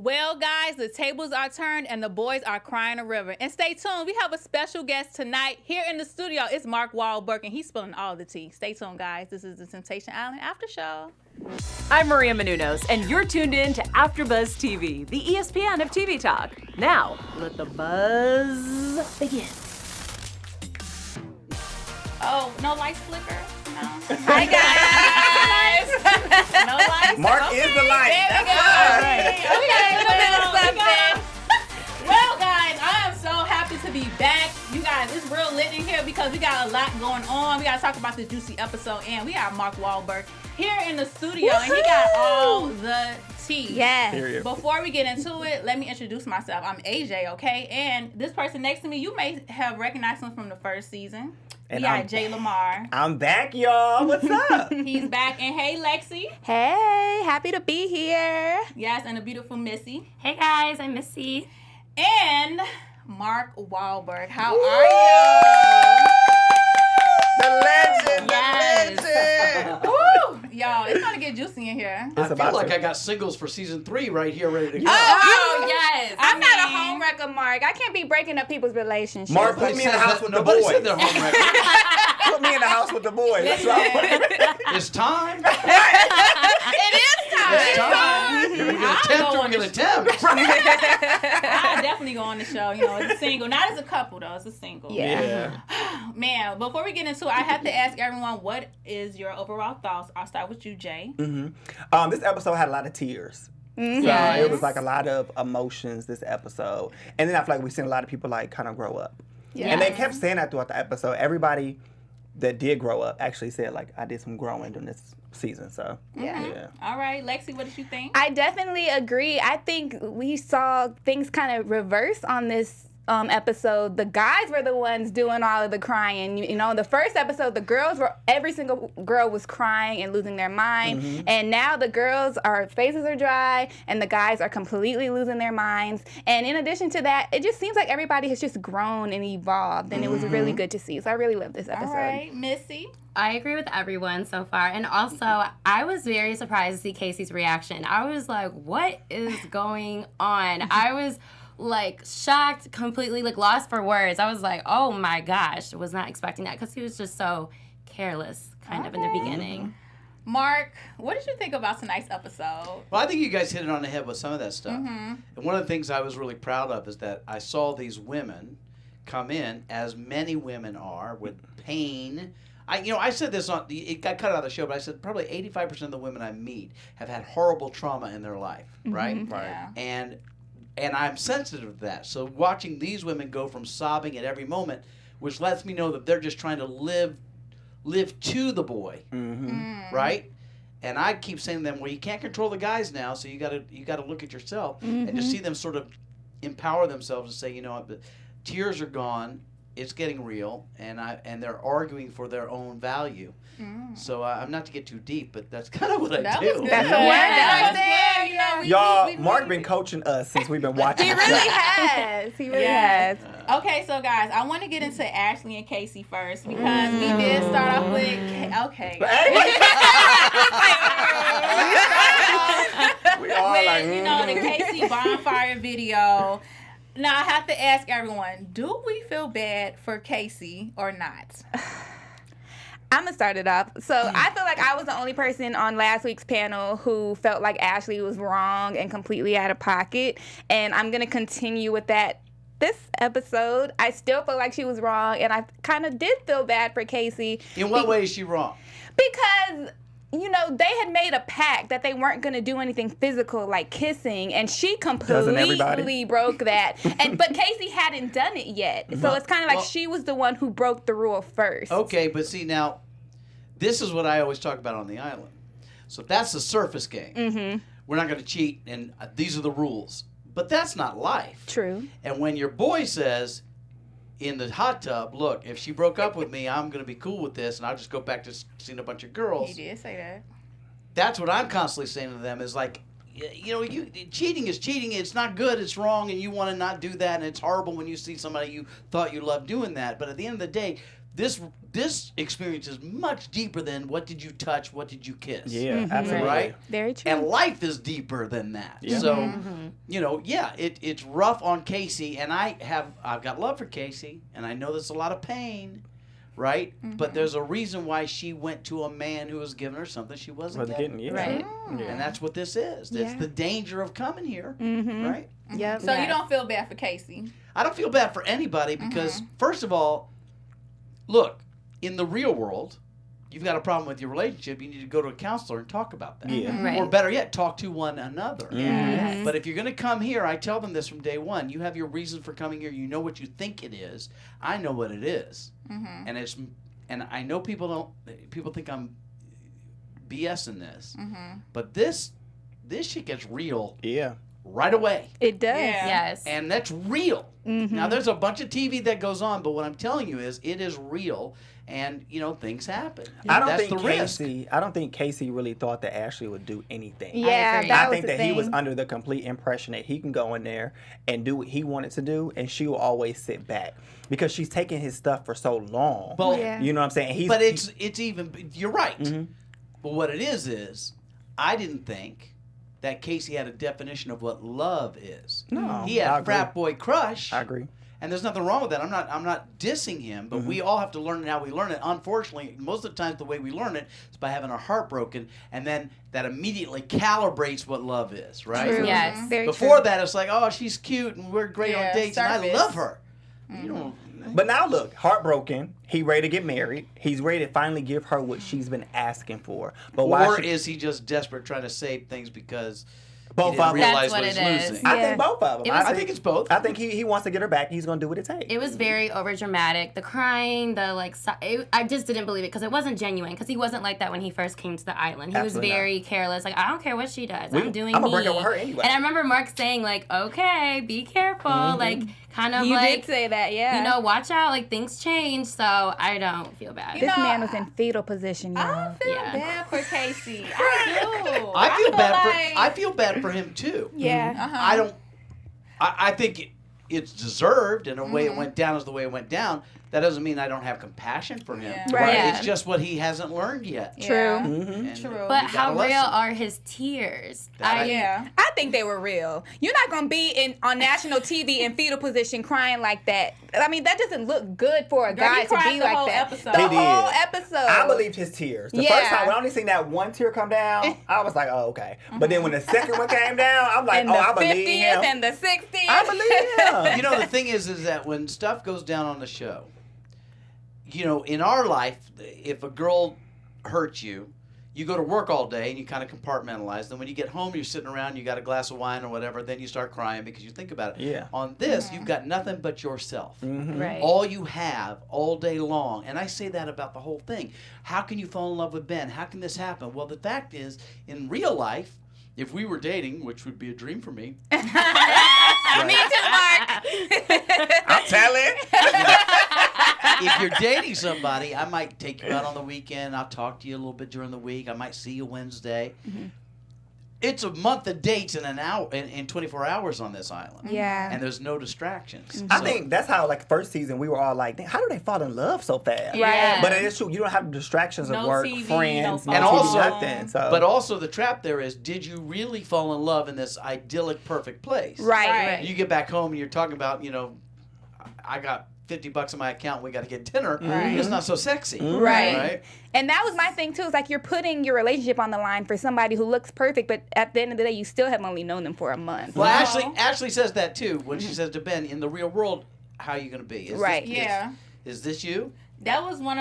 Well, guys, the tables are turned and the boys are crying a river. And stay tuned. We have a special guest tonight here in the studio. It's Mark Walberg, and he's spilling all the tea. Stay tuned, guys. This is the Temptation Island After Show. I'm Maria Menounos, and you're tuned in to AfterBuzz TV, the ESPN of TV talk. Now, let the buzz begin. Oh, no lights flicker? No. Hi, guys. No lights. Mark is the light. There we go. All right. Okay, well, guys, I am so happy to be back. You guys, it's real lit in here because we got a lot going on. We got to talk about this juicy episode, and we got Mark Walberg here in the studio, and he got all the tea. Yes. Period. Before we get into it, let me introduce myself. I'm AJ, okay? And this person next to me, you may have recognized him from the first season. And we got Jay Lamar. I'm back, y'all. What's up? He's back. And hey, Lexi. Hey, happy to be here. Yes, and the beautiful Missy. Hey guys, I'm Missy. And Mark Walberg. How are you? The legend, Yes. the legend. Woo! Y'all, it's gonna get juicy in here. It's I about feel like to. I got singles for season 3 right here ready to go. Oh, yes. I'm not a mean- homewrecker, Mark. I can't be breaking up people's relationships. Mark, put me in the house with the Nobody boys. said they're home record. Put me in the house with the boys. That's right. It's time. It is time. It's time. You're going to attempt or we're going to attempt. I'll definitely go on the show. You know, it's a single. Not as a couple, though. It's a single. Yeah. Man, before we get into it, I have to ask everyone, what is your overall thoughts? I'll start with you, Jay. This episode had a lot of tears. So Yes. it was like a lot of emotions this episode. And then I feel like we've seen a lot of people like kind of grow up. Yeah. And they kept saying that throughout the episode. Everybody that did grow up actually said like, I did some growing during this season. So yeah. All right, Lexi, what did you think? I definitely agree. I think we saw things kind of reverse on this episode. The guys were the ones doing all of the crying. You know, the first episode, every single girl was crying and losing their mind. And now the girls, faces are dry, and the guys are completely losing their minds. And in addition to that, it just seems like everybody has just grown and evolved, and it was really good to see. So I really love this episode. All right, Missy. I agree with everyone so far. And also, I was very surprised to see Casey's reaction. I was like, what is going on? I was like shocked, completely like lost for words. I was like, oh my gosh, was not expecting that because he was just so careless kind of in the beginning. Mark, what did you think about tonight's episode? Well, I think you guys hit it on the head with some of that stuff. And one of the things I was really proud of is that I saw these women come in, as many women are, with pain. I said this it got cut out of the show, but I said probably 85% of the women I meet have had horrible trauma in their life, right? Right. Yeah. And I'm sensitive to that. So watching these women go from sobbing at every moment, which lets me know that they're just trying to live to the boy, right? And I keep saying to them, well, you can't control the guys now, so you got to look at yourself and just see them sort of empower themselves and say, you know what, the tears are gone, it's getting real, and they're arguing for their own value. So I'm not to get too deep, but that's kind of what I That do. was good. That's the word That there. was good. You know, Y'all, Mark been coaching us since we've been watching. He really has. He really Yes. has. Okay, so guys, I want to get into Ashley and Casey first because we did start off with okay. We all like, With, you know, the Casey Bonfire video. Now I have to ask everyone: do we feel bad for Casey or not? I'm going to start it off. So I feel like I was the only person on last week's panel who felt like Ashley was wrong and completely out of pocket. And I'm going to continue with that this episode. I still feel like she was wrong, and I kind of did feel bad for Casey. In what way is she wrong? Because, you know, they had made a pact that they weren't going to do anything physical like kissing, and she completely broke that. But Casey hadn't done it yet. So it's kind of like she was the one who broke the rule first. Okay, but see now, this is what I always talk about on the island. So that's the surface game. We're not going to cheat, and these are the rules. But that's not life. True. And when your boy says in the hot tub, look, if she broke up with me, I'm going to be cool with this, and I'll just go back to seeing a bunch of girls. He did say that. That's what I'm constantly saying to them is like, you know, cheating is cheating. It's not good. It's wrong, and you want to not do that, and it's horrible when you see somebody you thought you loved doing that. But at the end of the day, this experience is much deeper than what did you touch, what did you kiss. Yeah, absolutely. Right? Very true. And life is deeper than that. Yeah. So, you know, yeah, it's rough on Casey, and I've got love for Casey, and I know there's a lot of pain, right? But there's a reason why she went to a man who was giving her something she wasn't getting. Yeah. Right. Yeah. And that's what this is. It's the danger of coming here, right? Yep. So you don't feel bad for Casey? I don't feel bad for anybody because, first of all, look, in the real world, you've got a problem with your relationship, you need to go to a counselor and talk about that. Yeah. Right. Or better yet, talk to one another. Yes. But if you're going to come here, I tell them this from day one. You have your reason for coming here. You know what you think it is. I know what it is. And I know people think I'm BSing this. But this shit gets real Yeah. right away. It does. Yeah. Yes. And that's real. Now, there's a bunch of TV that goes on, but what I'm telling you is it is real, and, you know, things happen. I don't That's think the risk. Casey really thought that Ashley would do anything. Yeah, agree. that I was think the that he was thing. under the complete impression that he can go in there and do what he wanted to do, and she will always sit back because she's taking his stuff for so long. Well, Yeah. You know what I'm saying? but it's even, you're right. But what it is I didn't think that Casey had a definition of what love is. No, He had I a frat boy crush. I agree. And there's nothing wrong with that. I'm not dissing him, but we all have to learn how we learn it. Unfortunately, most of the time the way we learn it is by having our heart broken, and then that immediately calibrates what love is, right? True. Yes. Very Before true. that, it's like, oh, she's cute and we're great Yeah, on dates, and I surface. love her. You don't. But now look, heartbroken. He ready to get married. He's ready to finally give her what she's been asking for. But why? Or is he just desperate trying to save things because Both he didn't of them. realize That's what what he's it is. losing? I Yeah. think both of them. It was- I think it's both. I think he wants to get her back. He's going to do what it takes. It was very overdramatic. The crying, the I just didn't believe it because it wasn't genuine. Because he wasn't like that when he first came to the island. He Absolutely was very careless. Like, I don't care what she does. We- I'm doing I'ma me. break up with her anyway. And I remember Mark saying like, okay, be careful. Like, kind of You like, did say that, yeah. you know, watch out. Like, things change. So I don't feel bad. This know, man was in fetal position, I y'all. don't feel Yeah. bad for Casey. I do. I feel bad for him too. Yeah. I think it's deserved, and the way it went down is the way it went down. That doesn't mean I don't have compassion for him. Yeah. Right. Yeah. It's just what he hasn't learned yet. True. And True. But he got how a real lesson. are his tears? That Yeah. I think they were real. You're not gonna be on national TV in fetal position crying like that. I mean, that doesn't look good for a Girl, guy he to cried be the like whole that. episode. The He did. whole episode. I believed his tears. The Yeah. first time, when I only seen that one tear come down, I was like, oh, okay. But then when the second one came down, I'm like, And oh, the I believe 50th him. and the 60th. I believe him. You know, the thing is that when stuff goes down on the show, you know, in our life, if a girl hurts you, you go to work all day and you kind of compartmentalize. Then when you get home, you're sitting around, you got a glass of wine or whatever, then you start crying because you think about it. Yeah. On this, you've got nothing but yourself. Right. All you have all day long. And I say that about the whole thing. How can you fall in love with Ben? How can this happen? Well, the fact is, in real life, if we were dating, which would be a dream for me. Me too, Mark. I'm telling. If you're dating somebody, I might take you out on the weekend. I'll talk to you a little bit during the week. I might see you Wednesday. It's a month of dates in an hour, in 24 hours on this island. Yeah. And there's no distractions. I So- think that's how, like, first season, we were all like, how do they fall in love so fast? Right. But it is true. You don't have the distractions of No work, TV, friends, no no And TV, also- nothing. So. But also the trap there is, did you really fall in love in this idyllic, perfect place? Right. You get back home and you're talking about, you know, I got $50 in my account. We got to get dinner. It's not so sexy. Right. And that was my thing too. It's like you're putting your relationship on the line for somebody who looks perfect, but at the end of the day, you still have only known them for a month. Well, Ashley says that too when she says to Ben, in the real world, how are you going to be? Is Right. This, Yeah. Is this you? That was going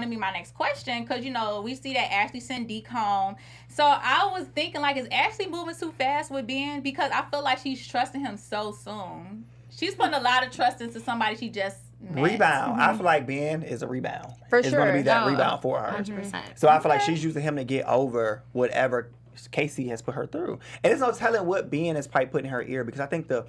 to be my next question, because, you know, we see that Ashley sent Deke home. So I was thinking, like, is Ashley moving too fast with Ben? Because I feel like she's trusting him so soon. She's putting a lot of trust into somebody she just met. Rebound. I feel like Ben is a rebound. For It's going to sure. be that Oh, rebound for her. 100%. So I feel like she's using him to get over whatever Casey has put her through. And it's no telling what Ben is probably putting in her ear, because I think the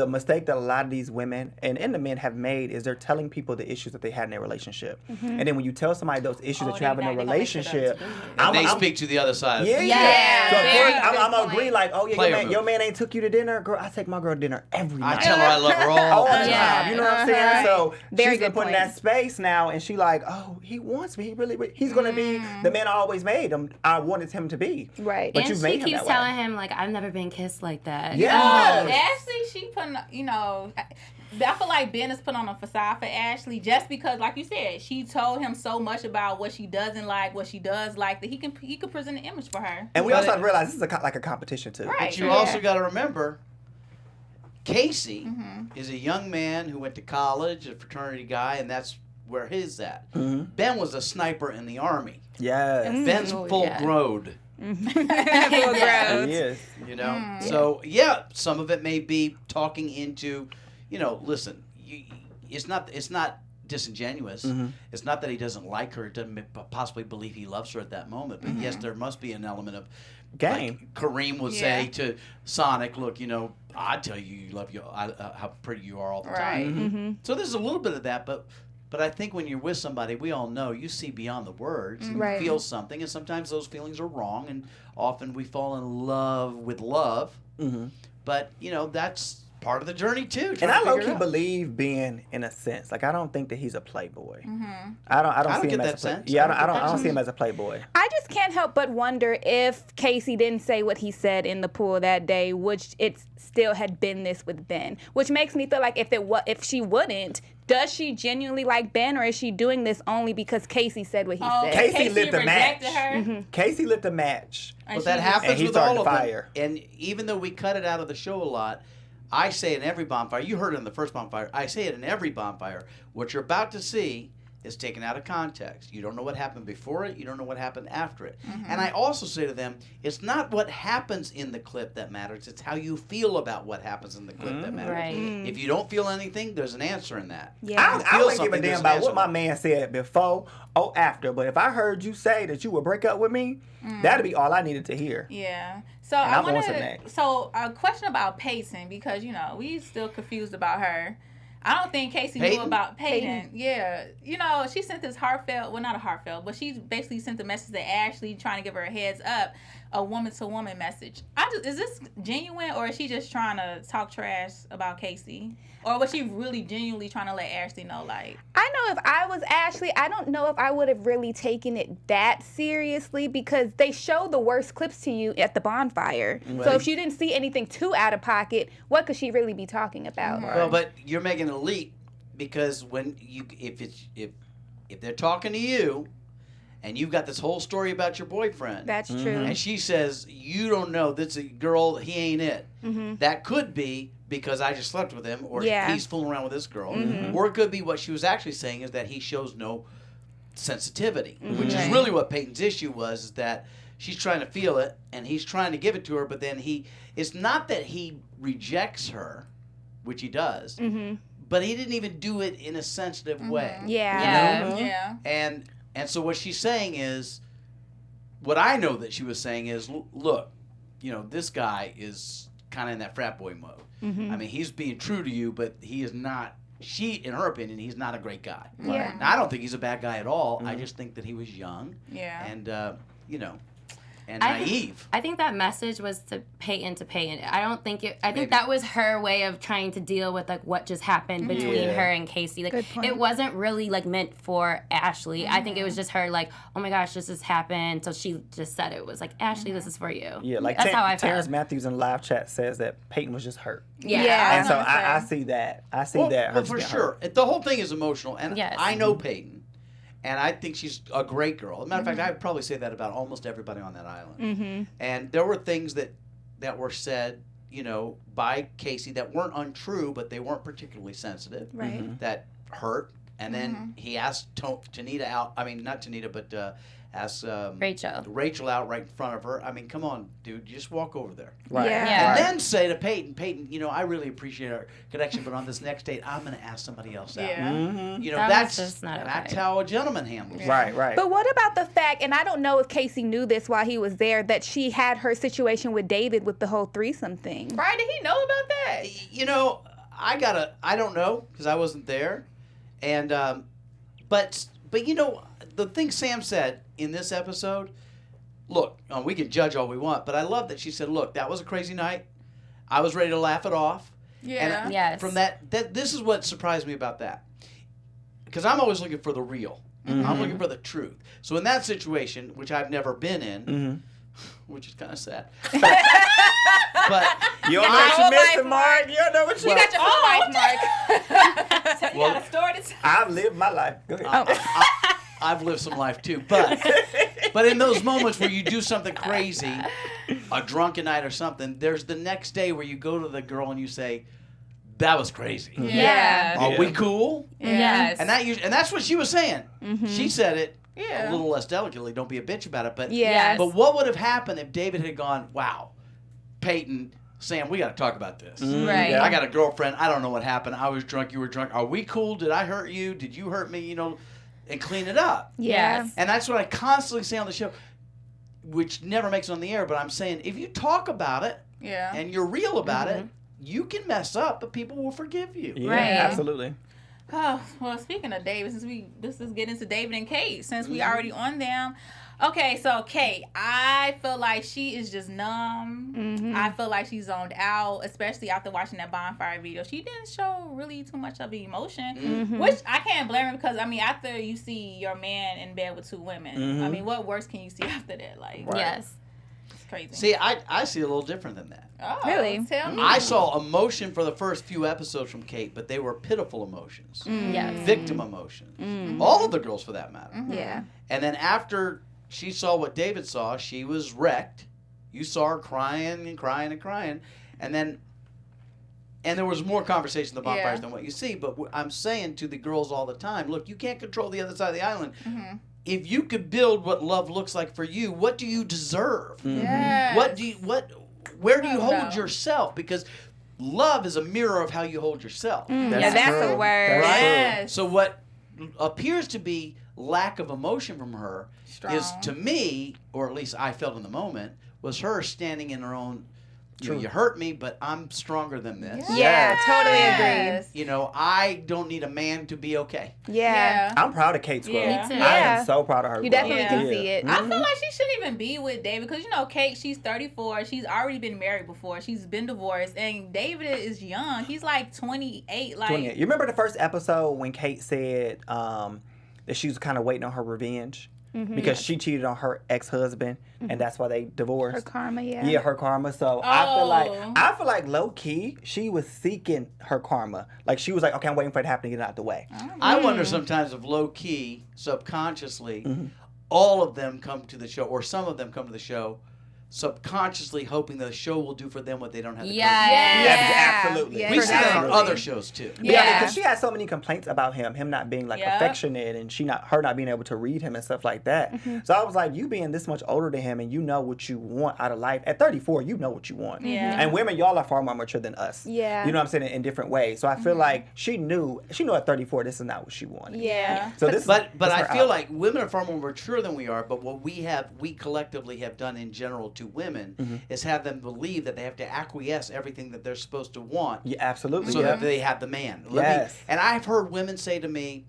mistake that a lot of these women and the men have made is they're telling people the issues that they had in their relationship. And then when you tell somebody those issues that you have in their relationship, they speak to the other side. Yeah. So of course, I'm gonna agree, like, oh yeah, your man ain't took you to dinner, girl. I take my girl to dinner every night. I tell her I love her all the time. You know what I'm saying? So she's been put in that space now, and she like, oh, he wants me. He's gonna be the man I always made him. I wanted him to be. Right. But and you made she him keeps that telling way. him, like, I've never been kissed like that. Yeah. Ashley, she putting, I feel like Ben is put on a facade for Ashley just because, like you said, she told him so much about what she doesn't like, what she does like, that he could present an image for her. And we also have to realize this is like a competition too. Right. But you also got to remember, Casey is a young man who went to college, a fraternity guy, and that's where his at. Ben was a sniper in the Army. Yes. Ben's full grown. He is. You know? So, yeah, some of it may be talking into, listen, it's not disingenuous. It's not that he doesn't like her, doesn't possibly believe he loves her at that moment. But yes, there must be an element of game. Like Kareem would say to Sonic, look, I tell you love you, how pretty you are all the time. So there's a little bit of that, but I think when you're with somebody, we all know you see beyond the words and you feel something, and sometimes those feelings are wrong, and often we fall in love with love. But that's part of the journey too. And I low-key believe Ben in a sense. Like, I don't think that he's a playboy. I don't see him as a playboy. Yeah, I don't see him as a playboy. I just can't help but wonder if Casey didn't say what he said in the pool that day, which it still had been this with Ben, which makes me feel like if she wouldn't, does she genuinely like Ben, or is she doing this only because Casey said what he said? Casey lit the match. Casey lit the match. Well, that happens with all of them. And even though we cut it out of the show a lot, I say in every Bonfire, you heard it in the first Bonfire, I say it in every Bonfire, what you're about to see is taken out of context. You don't know what happened before it, you don't know what happened after it. And I also say to them, it's not what happens in the clip that matters, it's how you feel about what happens in the clip that matters. Right. If you don't feel anything, there's an answer in that. I don't give a damn about what my man said before or after, but if I heard you say that you would break up with me, that'd be all I needed to hear. Yeah. So a question about Peyton, because we still confused about her. I don't think Casey knew about Peyton. Yeah. She sent this but she basically sent a message to Ashley trying to give her a heads up, a woman-to-woman message. is this genuine, or is she just trying to talk trash about Casey? Or was she really genuinely trying to let Ashley know, like... I know if I was Ashley, I don't know if I would have really taken it that seriously, because they show the worst clips to you at the Bonfire. Right. So if she didn't see anything too out of pocket, what could she really be talking about? Well, but you're making a leap, because when if they're talking to you, and you've got this whole story about your boyfriend. That's true. And she says, you don't know, this a girl, he ain't it. That could be because I just slept with him, or he's fooling around with this girl. Or it could be what she was actually saying is that he shows no sensitivity, which is really what Peyton's issue was, is that she's trying to feel it, and he's trying to give it to her, but then it's not that he rejects her, which he does, but he didn't even do it in a sensitive way. Yeah. And so what she's saying is, what I know that she was saying is, look, this guy is kind of in that frat boy mode. I mean, he's being true to you, but he is not, in her opinion, he's not a great guy. Yeah. Now, I don't think he's a bad guy at all. I just think that he was young. Yeah. And, and naive. I think that message was to Peyton. I don't think it. I think that was her way of trying to deal with like what just happened between her and Casey. Like it wasn't really like meant for Ashley. I think it was just her like, oh my gosh, this has happened. So she just said it was like, Ashley, this is for you. Yeah, like that's how I felt. Terrence Matthews in live chat says that Peyton was just hurt. Yeah. And so I see that. I see that. Well, for sure. The whole thing is emotional, and I know Peyton. And I think she's a great girl. As a matter of fact, I would probably say that about almost everybody on that island. And there were things that were said, by Casey that weren't untrue, but they weren't particularly sensitive. Right. That hurt And then he asked Tanita out. I mean, not Tanita, but asked Rachel out right in front of her. I mean, come on, dude. You just walk over there. Right. Yeah. And then say to Peyton, you know, I really appreciate our connection, but on this next date, I'm going to ask somebody else out. Yeah. Mm-hmm. You know, That's just not that's okay. how a gentleman handles it. Right. But what about the fact, and I don't know if Casey knew this while he was there, that she had her situation with David with the whole threesome thing. Right? Did he know about that? You know, I don't know because I wasn't there. And, but you know, the thing Sam said in this episode, look, we can judge all we want, but I love that she said, look, that was a crazy night. I was ready to laugh it off. Yeah. And Yes. from that this is what surprised me about that. Because I'm always looking for the real. I'm looking for the truth. So in that situation, which I've never been in, which is kind of sad. But You don't know what whole you're missing, life, Mark. You don't know what You you're got your whole life, Mark. You got a story to tell. I've lived my life. Go ahead. I've lived some life too, but in those moments where you do something crazy, a drunken night or something, there's the next day where you go to the girl and you say, "That was crazy. Yeah. Are we cool?" Yes. And that's what she was saying. She said it Yeah. a little less delicately. Don't be a bitch about it. But Yes. But what would have happened if David had gone, "Wow, Peyton, Sam, we got to talk about this. Right. Yeah. I got a girlfriend. I don't know what happened. I was drunk. You were drunk. Are we cool? Did I hurt you? Did you hurt me? You know." And clean it up. Yes. And that's what I constantly say on the show, which never makes it on the air, but I'm saying if you talk about it Yeah. and you're real about it, you can mess up, but people will forgive you. Yeah, Right. absolutely. Oh, well, speaking of David, this is getting into David and Kate, since we already on them. Okay, so Kate, I feel like she is just numb. I feel like she's zoned out, especially after watching that Bonfire video. She didn't show really too much of emotion, which I can't blame her because, I mean, after you see your man in bed with two women, I mean, what worse can you see after that? Like, Right. Yes. it's crazy. See, I see it a little different than that. Oh, Really? Tell me. I saw emotion for the first few episodes from Kate, but they were pitiful emotions, Yes. victim emotions. All of the girls, for that matter. Yeah. And then after she saw what David saw, she was wrecked. You saw her crying and crying and crying. And there was more conversation in the bonfires than what you see. But I'm saying to the girls all the time, look, you can't control the other side of the island. If you could build what love looks like for you, what do you deserve? Yes. Where do you Oh, hold no. yourself? Because love is a mirror of how you hold yourself. Yeah, that's true. a word. Right? Yes. So what appears to be lack of emotion from her is, Strong. to me, or at least I felt in the moment, was her standing in her own, you know, you hurt me, but I'm stronger than this. Yeah, totally agree. Yes. You know, I don't need a man to be okay. Yeah. I'm proud of Kate's growth. Yeah. Me too. I Yeah. am so proud of her. You growth. definitely can see it. I feel like she shouldn't even be with David because, you know, Kate, she's 34. She's already been married before. She's been divorced. And David is young. He's like 28. Like, 28. You remember the first episode when Kate said that she was kind of waiting on her revenge? Because she cheated on her ex-husband, and that's why they divorced. Her karma, yeah. Yeah, her karma. So I feel like low key, she was seeking her karma. Like she was like, okay, I'm waiting for it to happen to get it out the way. I wonder sometimes if low key, subconsciously, all of them come to the show, or some of them come to the show, subconsciously hoping the show will do for them what they don't have. Yes. Yeah, absolutely. Yeah, We see that on Absolutely. other shows too. Yeah, because she had so many complaints about him not being like Yep. affectionate, and her not being able to read him and stuff like that. So I was like, you being this much older than him, and you know what you want out of life. At 34, you know what you want. Yeah. And women, y'all are far more mature than us. Yeah. You know what I'm saying, in different ways. So I feel like she knew at 34 this is not what she wanted. Yeah. So this, But this I her feel out. like women are far more mature than we are. But what we collectively have done in general to women is have them believe that they have to acquiesce everything that they're supposed to want, Yeah, absolutely. so yeah. that they have the man. Yes. And I've heard women say to me,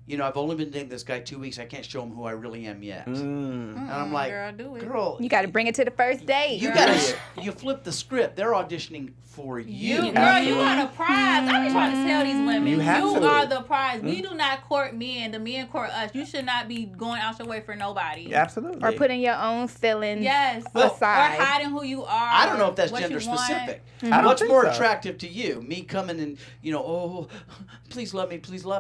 you know, I've only been dating this guy 2 weeks. I can't show him who I really am yet. And I'm like, girl, do it. girl, You got to bring it to the first date. you gotta, you flip the script. They're auditioning for you. Girl, you are the prize. I be trying to tell these women, You you have to. are the prize. We do not court men. The men court us. You should not be going out your way for nobody. Yeah, absolutely. Or putting your own feelings Yes. Well, aside. Or hiding who you are. I don't know if that's what gender you want. specific. I don't What's think more so. attractive to you? Me coming and, you know, oh, please love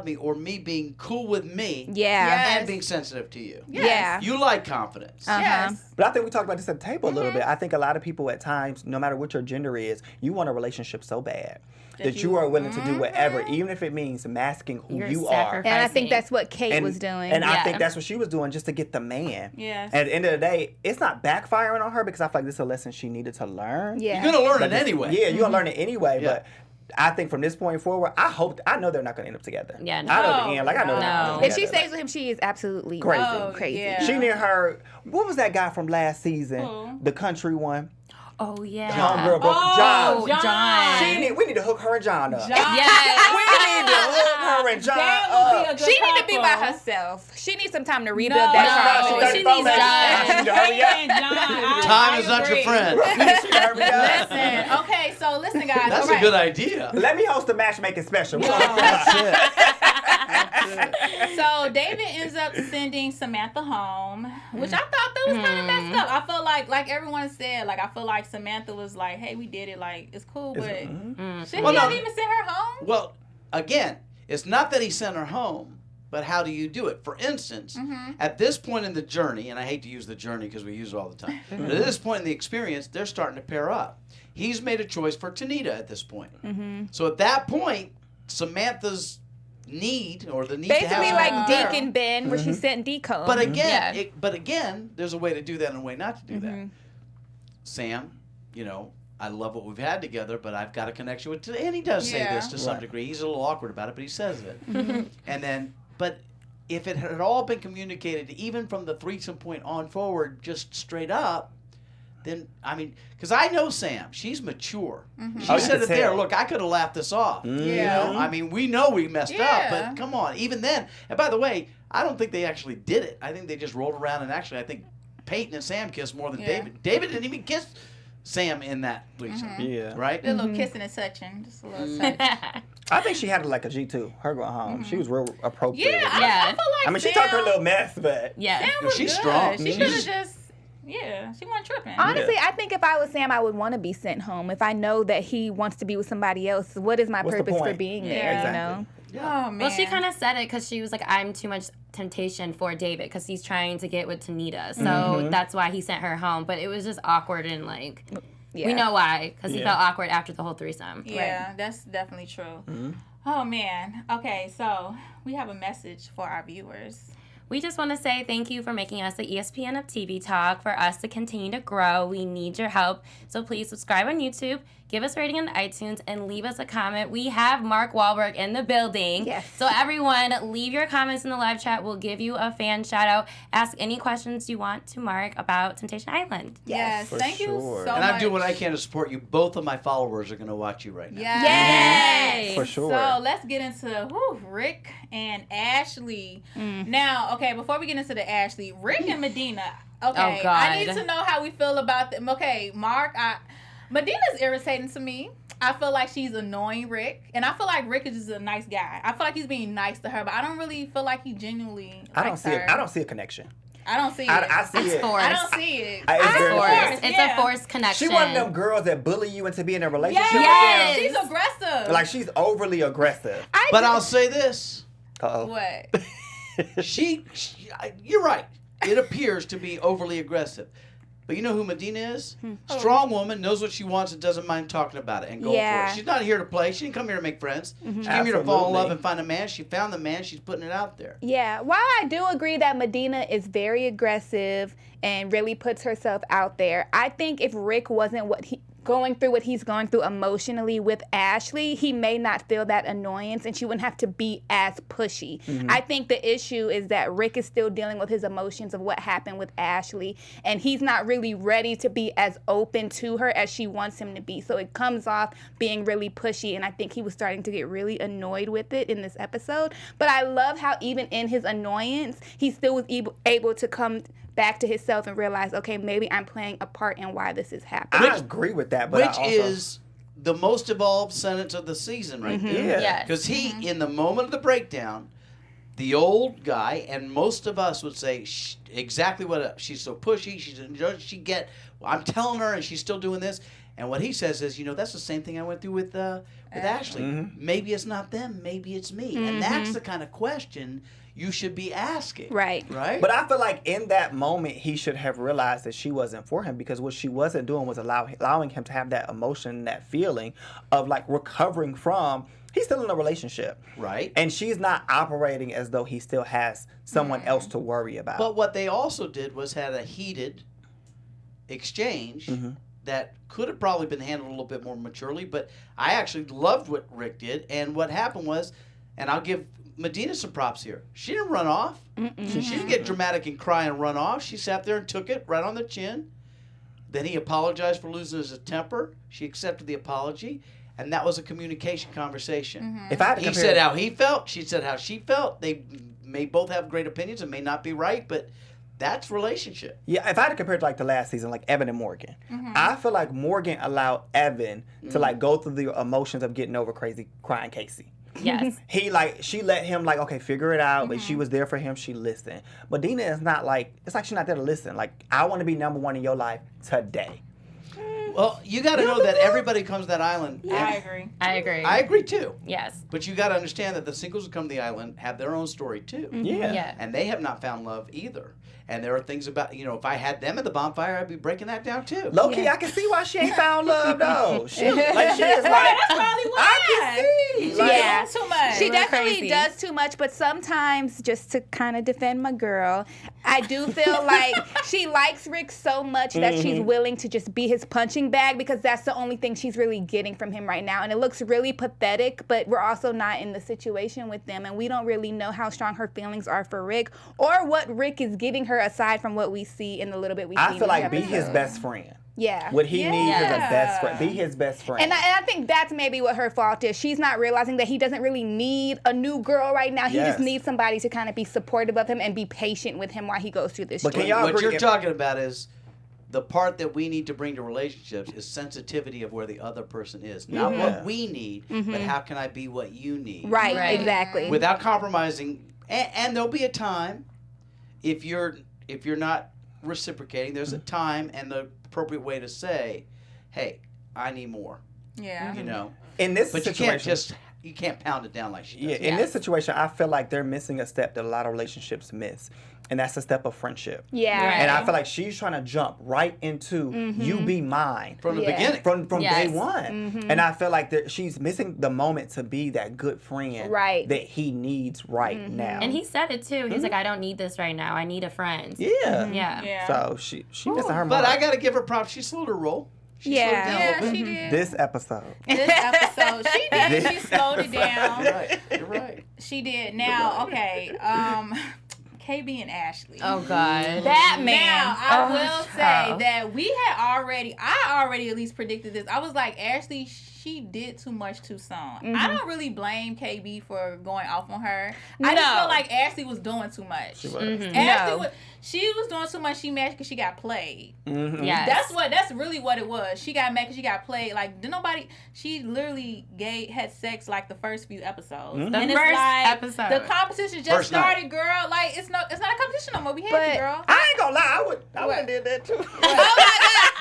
me, or me being cool with me Yeah. Yes. and being sensitive to you? Yes. Yeah. You like confidence. Yes. But I think we talked about this at the table a little bit. I think a lot of people at times, no matter what your gender is, you want a relationship so bad. that you are willing to do whatever, even if it means masking who You're you are. And I think that's what Kate And, was doing. and I Yeah. think that's what she was doing just to get the man. Yes. And at the end of the day, it's not backfiring on her because I feel like this is a lesson she needed to learn. yeah. You're gonna learn But it anyway. Yeah, you're gonna learn it anyway. Yeah. But I think from this point forward, I know they're not gonna end up together. Yeah, I know no. the end. Like I know they're not No. gonna If end she up together. stays with him, she is absolutely Crazy. crazy. Yeah. She near her. What was that guy from last season? Who? The country one. Oh yeah. Homegirl broke Oh, John. John. We need to hook her and John up. John. Yes. We need to hook her and John That would be a up. good She need to be by couple. herself. She needs some time to rebuild No, that no, trust. she needs John. She need to hurry up. Hey, John, Time I is not your agree. friend. She need to hurry up. Listen, okay, so listen, guys. That's all a good right. idea. Let me host a matchmaking special. That's it. So David ends up sending Samantha home, which I thought that was kind of messed up. I feel like everyone said, like I feel like Samantha was like, "Hey, we did it. Like it's cool, but shouldn't Well, he no. have even sent her home?" Well, again, it's not that he sent her home, but how do you do it? For instance, at this point in the journey, and I hate to use the journey because we use it all the time, but at this point in the experience, they're starting to pair up. He's made a choice for Tanita at this point. So at that point, Samantha's need or the need to have Basically Samantha like there. Deacon Ben, where she sent Deco. But again, Yeah. but again, there's a way to do that and a way not to do that. Sam, I love what we've had together, but I've got a connection with today. And he does say Yeah. this to some degree. He's a little awkward about it, but he says it. And then, but if it had all been communicated, even from the threesome point on forward, just straight up, then, I mean, because I know Sam. She's mature. She Oh, you said can it there. tell. Look, I could have laughed this off. Yeah. I mean, we know we messed up, Yeah. but come on. Even then, and by the way, I don't think they actually did it. I think they just rolled around and actually, I think Peyton and Sam kissed more than Yeah. David. David didn't even kiss Sam in that threesome. Yeah. Right? A little kissing and touching, just a little touch. I think she had it like a G2. Her going home. She was real appropriate. Yeah, with it. I feel like I mean, she Sam, talked her little mess, but Yeah. Sam was she's good. strong. She Mhm. could have just, she wasn't tripping. honestly, I think if I was Sam, I would want to be sent home. If I know that he wants to be with somebody else, what is my What's the purpose for point? being Yeah. there? Exactly. Oh man. Well, she kind of said it because she was like, I'm too much temptation for David because he's trying to get with Tanita. So that's why he sent her home. But it was just awkward and like, Yeah. we know why because he Yeah. felt awkward after the whole threesome. Yeah, that's definitely true. Oh man. Okay, so we have a message for our viewers. We just want to say thank you for making us the ESPN of TV Talk. For us to continue to grow, we need your help. So please subscribe on YouTube, give us a rating on iTunes, and leave us a comment. We have Mark Walberg in the building. Yes. So everyone, leave your comments in the live chat. We'll give you a fan shout out. Ask any questions you want to Mark about Temptation Island. Yes, for thank you sure. so And much. I'm doing what I can to support you. Both of my followers are going to watch you right now. Yes. Yay! For sure. So let's get into Rick and Ashley. Now, okay, before we get into the Ashley, Rick and Medina. Okay, Oh, God. I need to know how we feel about them. Okay, Mark, Medina's irritating to me. I feel like she's annoying Rick, and I feel like Rick is just a nice guy. I feel like he's being nice to her, but I don't really feel like he genuinely I don't likes see her. it. I don't see a connection. I don't see it. I see It's it. forced. I don't see it. It's very Forced. forced. It's Yeah. a forced connection. She one of them girls that bully you into being in a relationship Yes. She's with aggressive. them. Like she's overly aggressive. But I'll say this. Uh-oh. What? You're right. It appears to be overly aggressive. But you know who Medina is? Strong woman, knows what she wants and doesn't mind talking about it and going for Yeah. it. She's not here to play. She didn't come here to make friends. She came here to fall in love Absolutely. and find a man. She found the man. She's putting it out there. Yeah, while I do agree that Medina is very aggressive and really puts herself out there, I think if Rick wasn't going through what he's going through emotionally with Ashley, he may not feel that annoyance and she wouldn't have to be as pushy. I think the issue is that Rick is still dealing with his emotions of what happened with Ashley, and he's not really ready to be as open to her as she wants him to be. So it comes off being really pushy, and I think he was starting to get really annoyed with it in this episode. But I love how even in his annoyance, he still was able to come back to himself and realize, okay, maybe I'm playing a part in why this is happening. I agree with that, but Which I also, is the most evolved sentence of the season right there. yeah. Yes. Because he, in the moment of the breakdown, the old guy, and most of us would say exactly what she's so pushy. She get. I'm telling her, and she's still doing this. And what he says is, that's the same thing I went through with Ashley. Maybe it's not them, maybe it's me. And that's the kind of question you should be asking. Right. Right? But I feel like in that moment, he should have realized that she wasn't for him, because what she wasn't doing was allowing him to have that emotion, that feeling of like recovering from, he's still in a relationship. Right. And she's not operating as though he still has someone else to worry about. But what they also did was had a heated exchange that could have probably been handled a little bit more maturely, but I actually loved what Rick did. And what happened was, and I'll give Medina some props here. She didn't run off. She didn't get dramatic and cry and run off. She sat there and took it right on the chin. Then he apologized for losing his temper. She accepted the apology, and that was a communication conversation. If I had to He said how he felt. She said how she felt. They may both have great opinions and may not be right, but that's relationship. Yeah, if I had to compare it to like the last season, like Evan and Morgan, I feel like Morgan allowed Evan to like go through the emotions of getting over crazy crying Casey. Yes. She let him like, okay, figure it out, but she was there for him, she listened. But Dina is not like, it's like she's not there to listen. Like, I want to be number one in your life today. Well, you got to know that everybody comes to that island. I agree. I agree. I agree too. Yes. But you got to understand that the singles who come to the island have their own story too. Yeah. Yeah. And they have not found love either. And there are things about, if I had them at the bonfire, I'd be breaking that down too. Low-key, I can see why she ain't found love, though. She is like, That's probably why. I can see. Like, Yeah. Too much. She definitely crazy. does too much, but sometimes, just to kind of defend my girl, I do feel like she likes Rick so much that she's willing to just be his punching bag, because that's the only thing she's really getting from him right now. And it looks really pathetic, but we're also not in the situation with them, and we don't really know how strong her feelings are for Rick or what Rick is giving her aside from what we see in the little bit we see. I feel like be in this his episode. best friend. Yeah. What he needs is a Yeah. best friend. Be his best friend. And I think that's maybe what her fault is. She's not realizing that he doesn't really need a new girl right now. He Yes. just needs somebody to kind of be supportive of him and be patient with him while he goes through this But can journey. y'all What agree you're if- talking about is the part that we need to bring to relationships is sensitivity of where the other person is. Not what we need, but how can I be what you need. Right, Right. exactly. Without compromising. And there'll be a time, if you're not reciprocating, there's a time and the appropriate way to say, hey, I need more. Yeah. in this But situation, you can't pound it down like she does. yeah, in this situation, I feel like they're missing a step that a lot of relationships miss, and that's a step of friendship. Yeah. Right. And I feel like she's trying to jump right into you be mine From the Yeah. beginning. from Yes. day one. And I feel like she's missing the moment to be that good friend Right. that he needs right now. And he said it too. He's like, I don't need this right now. I need a friend. yeah. Yeah. Yeah. So she missing her But mark. I got to give her props. She slowed her roll. She slowed it down a Yeah, little bit. she did. This episode. This episode, she did. She slowed it down. You're right. You're right. She did. Now, okay. KB and Ashley. Oh God. That man. Now, I Oh, will say child. that I already at least predicted this. I was like, Ashley, she did too much too soon. I don't really blame KB for going off on her. I just No. feel like Ashley was doing too much. She was. Ashley she was doing too much. She mad because she got played. Yes. That's really what it was. She got mad because she got played. Like, she literally had sex like the first few episodes. The And it's first like, episode. the competition just First night. started, girl. Like, it's not a competition no more. We had But you, girl. I ain't gonna lie, I would have did that too.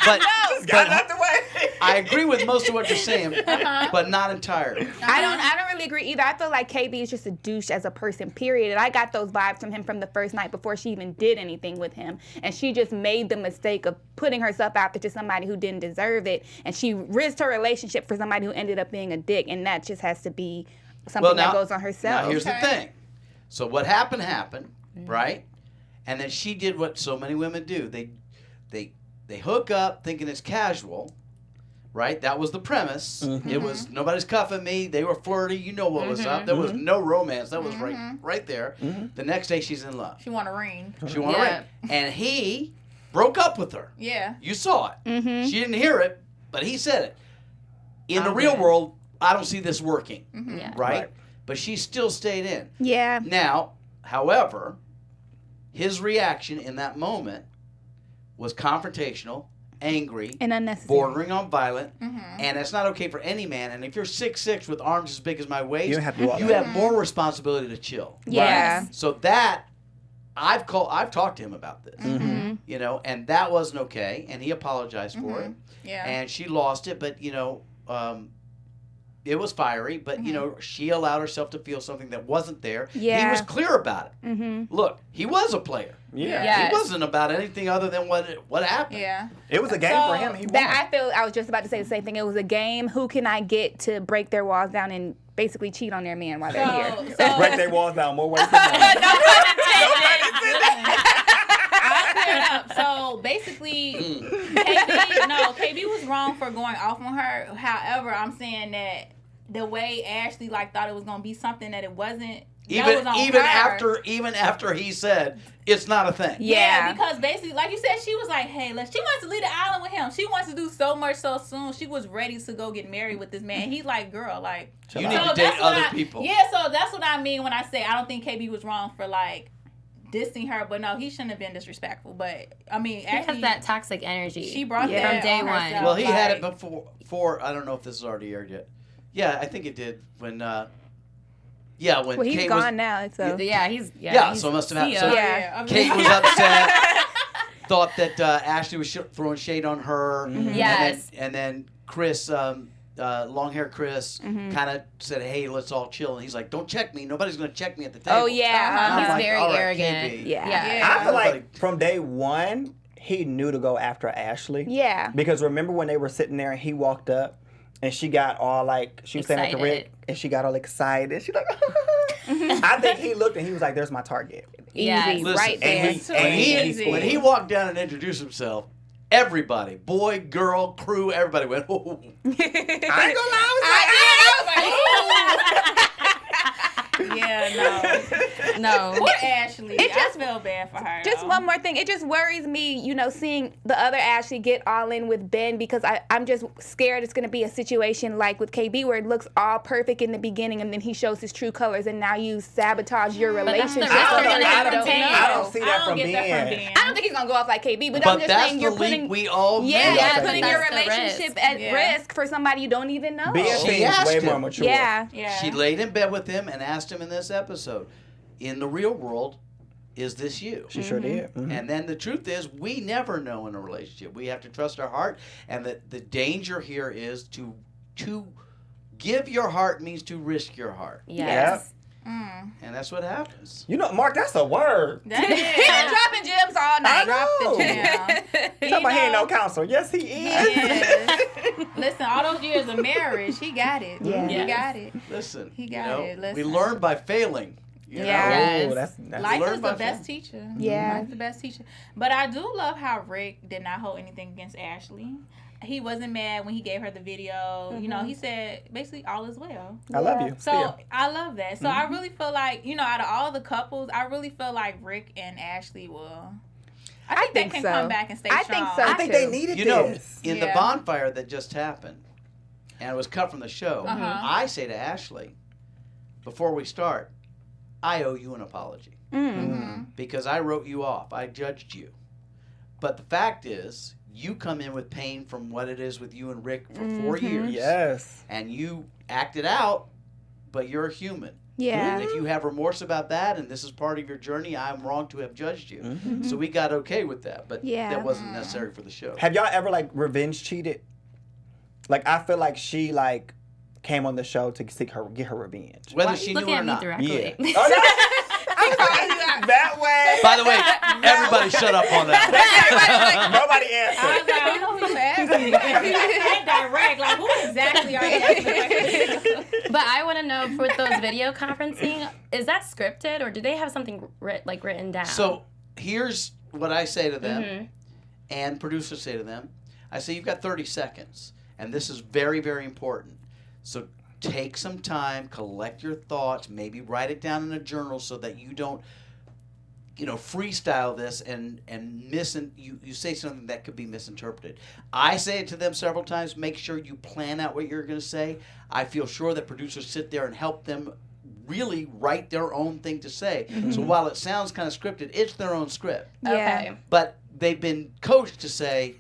But, Just got it out the way. I agree with most of what you're saying, but not entirely. I don't really agree either. I feel like KB is just a douche as a person, period. And I got those vibes from him from the first night before she even did anything with him. And she just made the mistake of putting herself out there to somebody who didn't deserve it. And she risked her relationship for somebody who ended up being a dick. And that just has to be something that goes on herself. Now, here's the thing. So what happened, right? And then she did what so many women do. They hook up thinking it's casual, right? That was the premise. It was nobody's cuffing me. They were flirty. You know what was up. There was no romance. That was right there. The next day she's in love. She want a ring. She wanted a ring. And he broke up with her. Yeah. You saw it. She didn't hear it, but he said it. In the real world, I don't see this working, Yeah. right? But she still stayed in. Yeah. Now, however, his reaction in that moment was confrontational, angry, And unnecessary. bordering on violent, and it's not okay for any man. And if you're 6'6" with arms as big as my waist, You have to do all you that. have more responsibility to chill. Yeah. So that I've talked to him about this. You know, and that wasn't okay, and he apologized for it. Yeah. And she lost it, but, you know, it was fiery, but, you know, she allowed herself to feel something that wasn't there. Yeah. He was clear about it. Look, he was a player. Yeah. Yes. He wasn't about anything other than what happened. Yeah. It was a game for him. He won. That I was just about to say the same thing. It was a game. Who can I get to break their walls down and basically cheat on their man while they're here? Break their walls down more ways than one. I'll clear it up. So basically, KB was wrong for going off on her. However, I'm saying that the way Ashley thought it was gonna be something that it wasn't. Even her. after he said it's not a thing. Yeah, because basically, like you said, she was like, "Hey, she wants to leave the island with him. She wants to do so much so soon. She was ready to go get married with this man." He's like, "Girl, you need to date other people." Yeah, so that's what I mean when I say I don't think KB was wrong for dissing her, but no, he shouldn't have been disrespectful. But I mean, He actually, has that toxic energy. she brought Yeah. that From day on one. herself, Well, he had it before. I don't know if this is already aired yet. Yeah, I think it did when. When Well, he's Kate gone now, so. Yeah, he's so it must have happened. So Yeah. Kate was upset. Thought that Ashley was throwing shade on her. Yes. And then Chris, long hair Chris, kind of said, "Hey, let's all chill." And he's like, "Don't check me. Nobody's gonna check me at the table." Oh, yeah. And I'm He's like, very "All right, arrogant. KB." Yeah. Yeah. I feel like from day one, he knew to go after Ashley. Yeah. Because remember when they were sitting there and he walked up and she got all she was saying that to Rick Excited. and she got all excited. She I think he looked and he was like, "There's my target." Yes. Easy, Listen, right there. and when he walked down and introduced himself, everybody, boy, girl, crew, everybody went, "Oh." I ain't gonna lie, I was like, Yeah, No. Poor Ashley. It just- I feel bad for her. Just though. one more thing. It just worries me, seeing the other Ashley get all in with Ben because I'm just scared it's going to be a situation like with KB where it looks all perfect in the beginning and then he shows his true colors and now you sabotage your But that's the relationship. risk they're gonna have to don't take. know. I don't see that I don't from get that from Ben. Ben. I don't think he's going to go off like KB, but, But I'm just that's saying the you're leap putting... we all Yeah, made. you're that's putting the your risk. relationship at Yeah. risk for somebody you don't even know. Ben She seems asked way him. more mature. Yeah. Yeah. She laid in bed with him and asked him in this episode, "In the real world, is this you?" She sure did. Mhm. And then the truth is, we never know in a relationship. We have to trust our heart, and the danger here is to give your heart means to risk your heart, Yes. and that's what happens. Mark, that's a word. That He's been dropping gems all night. I know. Yeah. Talking about he ain't no counselor. Yes, he is. Yes. Listen, all those years of marriage, he got it. Yeah. He Yes. got it. Listen, He you got know, it. we Listen. learn by failing. You Yeah. know? Yes. Oh, that's Life learn is by the best failing. teacher. Yeah. Life's the best teacher. But I do love how Rick did not hold anything against Ashley. He wasn't mad when he gave her the video. You know, he said basically all is well. I love you. So Still. I love that. So I really feel like, out of all the couples, I really feel like Rick and Ashley will. I think think they can so. come back and stay I strong. think so. I think they too. needed You know, this. in the Yeah. bonfire that just happened, and it was cut from the show, I say to Ashley, before we start, I owe you an apology. Because I wrote you off. I judged you. But the fact is, you come in with pain from what it is with you and Rick for 4 years. Yes. And you acted out, but you're a human. Yeah. And if you have remorse about that and this is part of your journey, I'm wrong to have judged you. So we got okay with that. But Yeah. that wasn't necessary for the show. Have y'all ever revenge cheated? I feel like she came on the show to get her revenge. Whether Why she you knew looking it or at me not. directly? Yeah. Oh, no. That way. By the way, everybody shut up on that. Nobody I answered. was like, I don't know who you asking. That direct. Like, who exactly are you asking? But I want to know, for those video conferencing, is that scripted or do they have something written down? So here's what I say to them, and producers say to them. I say, you've got 30 seconds, and this is very, very important. So take some time, collect your thoughts, maybe write it down in a journal so that you don't, freestyle this and you say something that could be misinterpreted. I say it to them several times. Make sure you plan out what you're going to say. I feel sure that producers sit there and help them really write their own thing to say. So while it sounds kind of scripted, it's their own script. Okay. But they've been coached to say,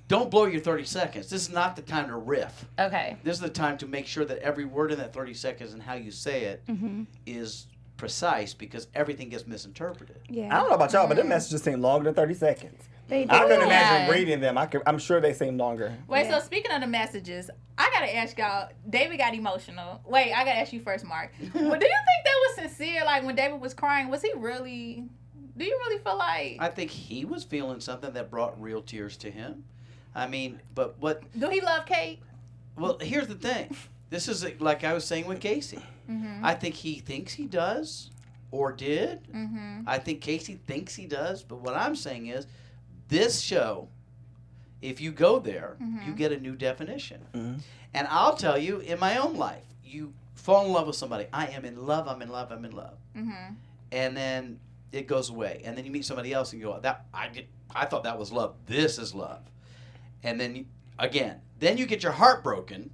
don't blow your 30 seconds. This is not the time to riff. Okay. This is the time to make sure that every word in that 30 seconds and how you say it is precise, because everything gets misinterpreted. I don't know about y'all, but them messages seem longer than 30 seconds. They do. I couldn't Yeah. imagine reading them. I'm sure they seem longer. Wait, so speaking of the messages, I gotta ask y'all. David got emotional. Wait, I gotta ask you first, Mark. Well, do you think that was sincere? Like when David was crying, was he really? Do you really feel like? I think he was feeling something that brought real tears to him. I mean, but what? Do he love Kate? Well, here's the thing. This is like I was saying with Casey. Mm-hmm. I think he thinks he does or did. Mm-hmm. I think Casey thinks he does. But what I'm saying is, this show, if you go there, you get a new definition. Mm-hmm. And I'll tell you, in my own life, you fall in love with somebody. I am in love. I'm in love. I'm in love. Mm-hmm. And then it goes away. And then you meet somebody else and you go, I thought that was love. This is love. And then then you get your heart broken,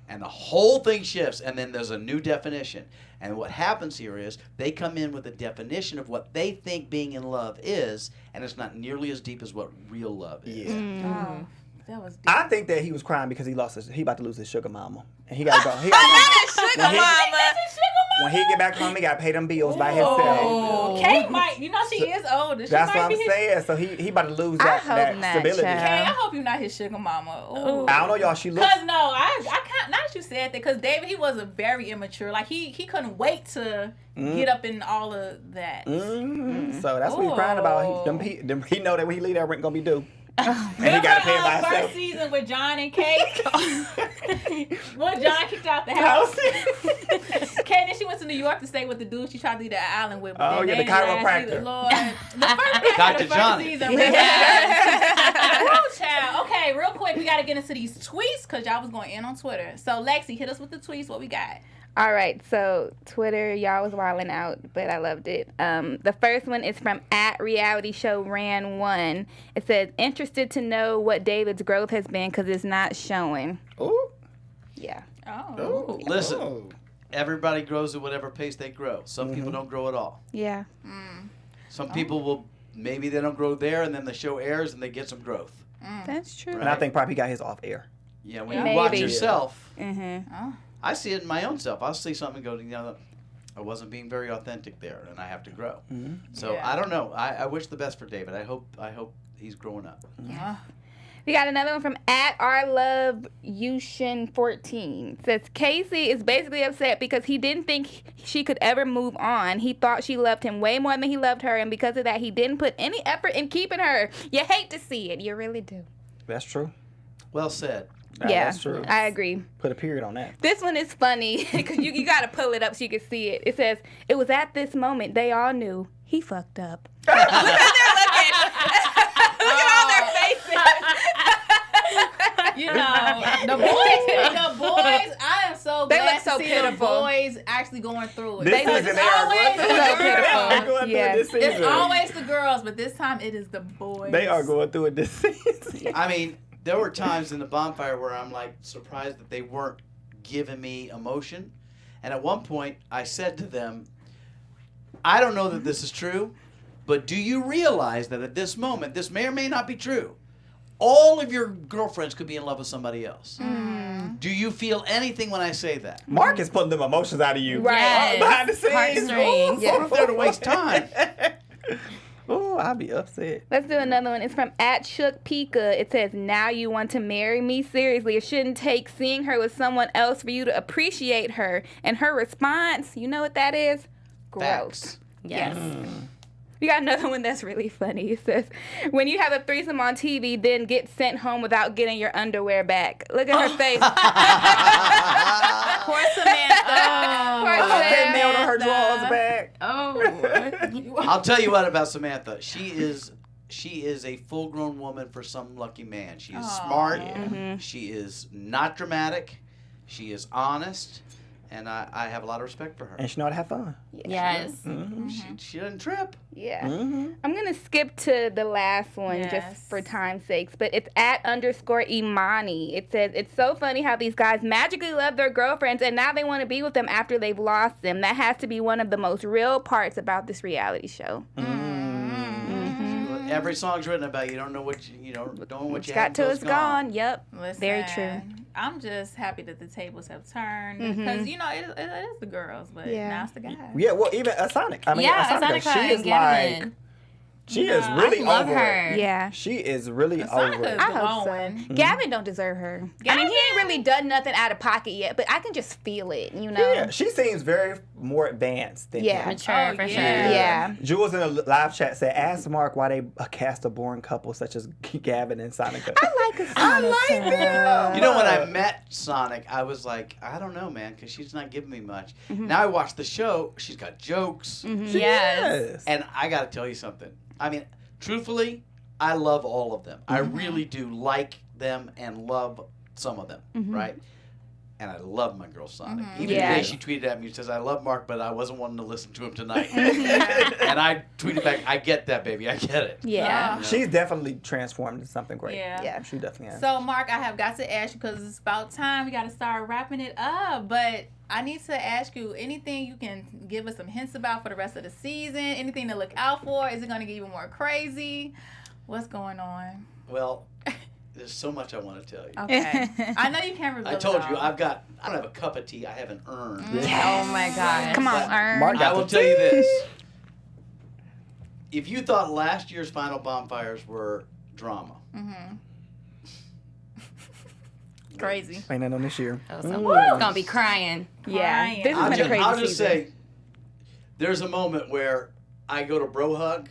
and the whole thing shifts, and then there's a new definition. And what happens here is they come in with a definition of what they think being in love is, and it's not nearly as deep as what real love is. Yeah. Oh, that was deep. I think that he was crying because he about to lose his sugar mama, and he got to go. He gotta go. Sugar mama. When he get back home, he got to pay them bills by himself. Oh, Kate might. You know she is older. She That's might what be I'm his, saying. So he about to lose I that hope not, stability. child. Kate, I hope you're not his sugar mama. Ooh. I don't know, y'all. She looks. Cause no, I can't. Not that you said that, because David, he was a very immature. Like he couldn't wait to get up in all of that. Mm-hmm. So that's what he's crying about. He know that when he leave, that rent gonna be due. And he gotta pay it by First himself. season with John and Kate. When John kicked out the house. Kate, then she went to New York to stay with the dude she tried to leave the island with. Oh, then yeah, the they didn't last chiropractor. either. Lord. Dr. The first Johnny. season. Whoa, child. Okay, real quick, we gotta get into these tweets because y'all was going in on Twitter. So Lexi, hit us with the tweets. What we got? All right, so Twitter, y'all was wilding out, but I loved it. The first one is from @RealityShowRan1. It says, interested to know what David's growth has been because it's not showing. Ooh. Yeah. Oh. Listen, Oh. everybody grows at whatever pace they grow. Some people don't grow at all. Yeah. Some people will, maybe they don't grow there, and then the show airs and they get some growth. That's true. And I think probably he got his off air. Yeah, when you Maybe. watch yourself, Mm-hmm. I see it in my own self. I'll see something and go, I wasn't being very authentic there, and I have to grow. So Yeah. I don't know. I wish the best for David. I hope he's growing up. We got another one from @OurLoveYushin14. Says Casey is basically upset because he didn't think she could ever move on. He thought she loved him way more than he loved her, and because of that, he didn't put any effort in keeping her. You hate to see it. You really do. That's true. Well said. Yeah, That's true. I agree. Put a period on that. This one is funny because you got to pull it up so you can see it. It says, it was at this moment they all knew he fucked up. Look at all their faces. You know, the boys, I am so They glad look so to see pitiful. the boys actually going through it. This Because season it's they are always going the through it. pitiful. They are going through Yeah. it this season. It's always the girls, but this time it is the boys. They are going through it this season. I mean, there were times in the Bonfire where I'm like surprised that they weren't giving me emotion. And at one point, I said to them, I don't know that this is true, but do you realize that at this moment, this may or may not be true, all of your girlfriends could be in love with somebody else? Do you feel anything when I say that? Mark is putting them emotions out of you. Right. Yes. Behind the scenes. Heartstrings. I'm not there to waste time. Oh, I'll be upset. Let's do another one. It's from @ShookPika. It says, now you want to marry me? Seriously, it shouldn't take seeing her with someone else for you to appreciate her. And her response, you know what that is? Gross. Facts. Yes. We got another one that's really funny. It says, when you have a threesome on TV, then get sent home without getting your underwear back. Look at her face. Poor Samantha. Poor They nailed Samantha. her drawers back. Oh. I'll tell you what about Samantha. She is a full-grown woman for some lucky man. She is smart. She is not dramatic. She is honest. And I have a lot of respect for her. And she know how to have fun. Yes. She doesn't trip. Yeah. I'm going to skip to the last one Yes. just for time's sakes, but it's @_Imani. It says, it's so funny how these guys magically love their girlfriends and now they want to be with them after they've lost them. That has to be one of the most real parts about this reality show. Every song's written about you don't know what you don't know what you Got have till till it's gone. Yep. Listen, Very true. I'm just happy that the tables have turned because you know it is the girls, but Yeah. now it's the guys. Yeah, well, even Asonic. I mean, Yeah, Asonic, Asonic she is and Gavin. like She is really I love over her. it. Yeah. She is really Sonica over is it. I hope so. glowing. Gavin don't deserve her. I mean, he ain't really done nothing out of pocket yet, but I can just feel it, you know? Yeah, she seems very more advanced than Yeah. him. Mature, Oh, for yeah. sure. Yeah. Jules in the live chat said, "Ask Mark why they cast a boring couple such as Gavin and Sonica." I like Sonica. You know, when I met Sonic, I was like, I don't know, man, because she's not giving me much. Now I watch the show, she's got jokes. Yes. And I got to tell you something. I mean, truthfully, I love all of them. I really do like them and love some of them, right? And I love my girl Sonic. Even Yeah. today she tweeted at me, she says, "I love Mark, but I wasn't wanting to listen to him tonight." And I tweeted back, "I get that, baby. I get it." Yeah. She's definitely transformed into something great. Yeah. Yeah. She definitely has. So, Mark, I have got to ask you because it's about time we got to start wrapping it up. But I need to ask you anything you can give us some hints about for the rest of the season. Anything to look out for? Is it going to get even more crazy? What's going on? Well, there's so much I want to tell you. Okay. I know you can't reveal I told it you, all. I don't have a cup of tea, I have an urn. Oh my God. Come on, Ern. Mark I got will the tell you this. If you thought last year's final bonfires were drama, Crazy. Ain't nothing on this year. Oh, someone's gonna be crying. Yeah. Crying. This has been a crazy I'll just season. say, there's a moment where I go to bro hug,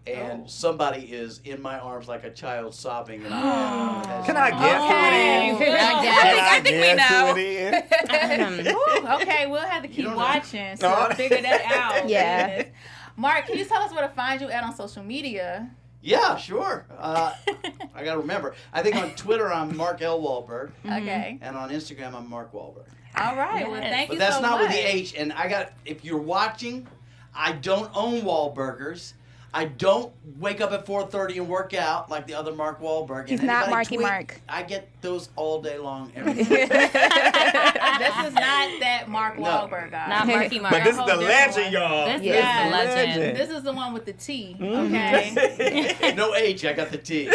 and somebody is in my arms like a child sobbing. And Can I guess who it is? I think we know. Who it is? Ooh, okay, we'll have to keep don't know. watching so No. we'll figure that out. Yeah. Goodness. Mark, can you tell us where to find you at on social media? Yeah, sure. I got to remember. I think on Twitter I'm Mark L. Wahlberg, Okay. and on Instagram I'm Mark Wahlberg. All right. Well, thank you But that's so not much. with the H. And if you're watching, I don't own Wahlburgers. I don't wake up at 4:30 and work out like the other Mark Wahlberg. He's And not anybody Marky tweet, Mark. I get those all day long. Every day. This is not that Mark No. Wahlberg guy. Not Marky Mark. But this is whole the different legend, one. y'all. This Yeah. is the legend. Legend. This is the one with the T. Mm-hmm. Okay. No H. I got the T.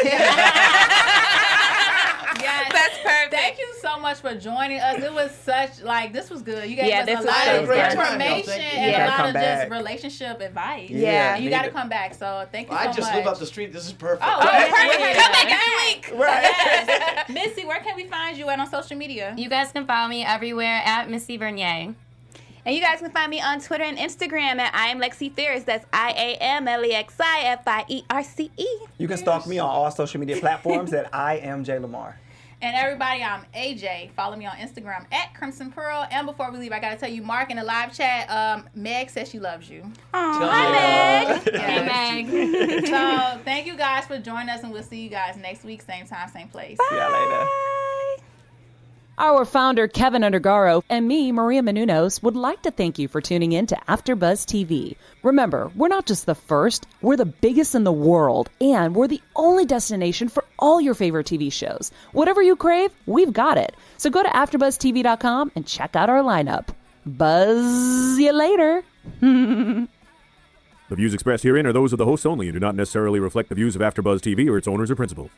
Yes. That's perfect. Thank you so much for joining us. It was this was good. You gave Yeah, us this a was lot so of good. information Thank you. and Yeah. a lot Come of back. just relationship advice. Yeah. And you need got to it. come back. So thank you I so just much. live up the street. This is perfect. Oh, Okay, okay. perfect. Come back every week. Right. Yes. Missy, where can we find you at on social media? You guys can follow me everywhere at Missy Vernier. And you guys can find me on Twitter and Instagram at I am Lexi Fierce. That's IAMLEXIFIERCE. You can stalk me on all social media platforms at I am Jay Lamar. And everybody, I'm AJ. Follow me on Instagram at Crimson Pearl. And before we leave, I got to tell you, Mark, in the live chat, Meg says she loves you. Hi, Meg. Hey, Meg. So thank you guys for joining us, and we'll see you guys next week, same time, same place. See y'all later. Our founder, Keven Undergaro, and me, Maria Menounos, would like to thank you for tuning in to AfterBuzz TV. Remember, we're not just the first, we're the biggest in the world, and we're the only destination for all your favorite TV shows. Whatever you crave, we've got it. So go to AfterBuzzTV.com and check out our lineup. Buzz you later. The views expressed herein are those of the hosts only and do not necessarily reflect the views of AfterBuzz TV or its owners or principals.